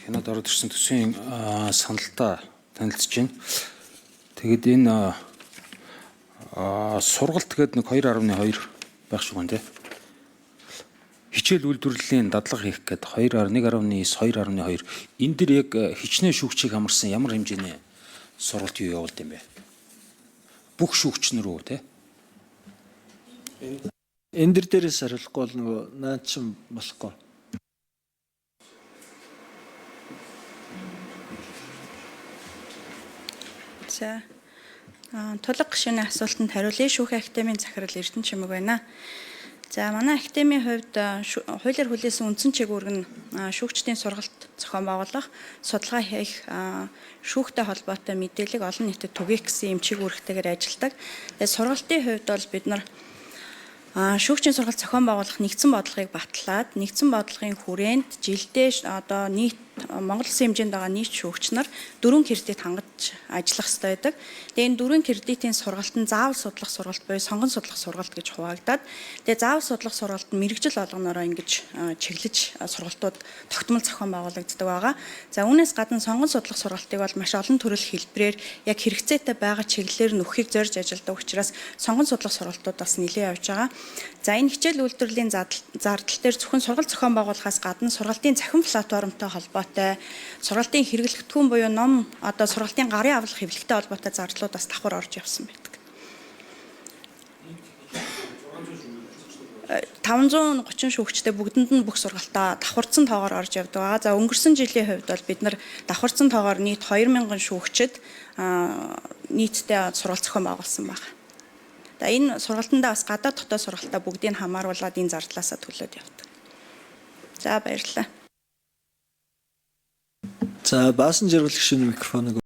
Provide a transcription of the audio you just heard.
Танад ороод ирсэн төсвийн саналтаа танилцж байна. Тэгэд энэ сургалт гээд нэг 2.2 байх шиг байна тий. Хичээл үйлдвэрлэлийн дадлага хийх гээд 2.1.9 2.2 энэ дэр яг хичнээн шүүгчийг хамарсан ямар хэмжээний сургалт юу явуулд юм бэ? Бүх шүүгчнэр үү тий? Энэ дээрээс хариулахгүй бол нөгөө наад чинь болохгүй. За тулга гишүүний асуултанд хариулъя. Шүүхийн академийн захирал Эрдэнэ Чимэг байна. За манай академийн хувьд хуулиар хүлээсэн үндсэн чиглэл нь шүүгчдийн сургалт зохион байгуулах, судалгаа хийх, шүүхтэй холбоотой мэдээлэл олон нийтэд түгээх гэсэн эмчиг үүрэгтэйгээр ажилладаг. Тэгээд сургалтын хувьд бол бид нар шүүгчийн сургалт зохион байгуулах нэгдсэн бодлогыг батлаад нэгдсэн бодлогын хүрээнд жилдээ одоо нийт Монгол Улсын хэмжээнд байгаа нийт шүүгч нар 4 кредит хангаж ажиллах ёстой байдаг. Тэгээ энэ 4 кредитийн сургалт нь заавал судлах сургалт буюу сонгон судлах сургалт гэж хуваагдаад тэгээ заавал судлах сургалт нь мэрэгжил болгоноороо ингэж чиглэж сургалтууд тогтмол зохион байгуулагддаг байгаа. За үүнээс гадна сонгон судлах сургалтыг бол маш олон төрөл хэлбэрээр яг хэрэгцээтэй байгаа чиглэлээр нөхөхийг зорж ажилладаг учраас сонгон судлах сургалтууд бас нэлээд явж байгаа. За энэ хичээл үйлдвэрлэлийн зардал дээр зөвхөн сургалт зохион байгуулахаас гадна сургалтын цахим платформтой холбоотой, сургалтын хэрэглэгдэхүүн буюу ном одоо сургалтын гарын авлах хэвлэгтэй холбоотой зардлууд бас давхар орж явсан байдаг. 530 шүүгчтэй бүгдэнд нь бүх сургалтаа давхарцсан тоогоор орж явдаг. За өнгөрсөн жилийн хувьд бол бид нар давхарцсан тоогоор нийт 2000 шүүгчид нийтдээ сургалт зохион байгуулсан байна. За энэ сургалтандаа бас гадаад дотоод сургалтаа бүгдийг хамааруулад энэ зардлаасаа төлөөд явдаг. За баярлалаа. За баасан жаргал гишүүний микрофоныг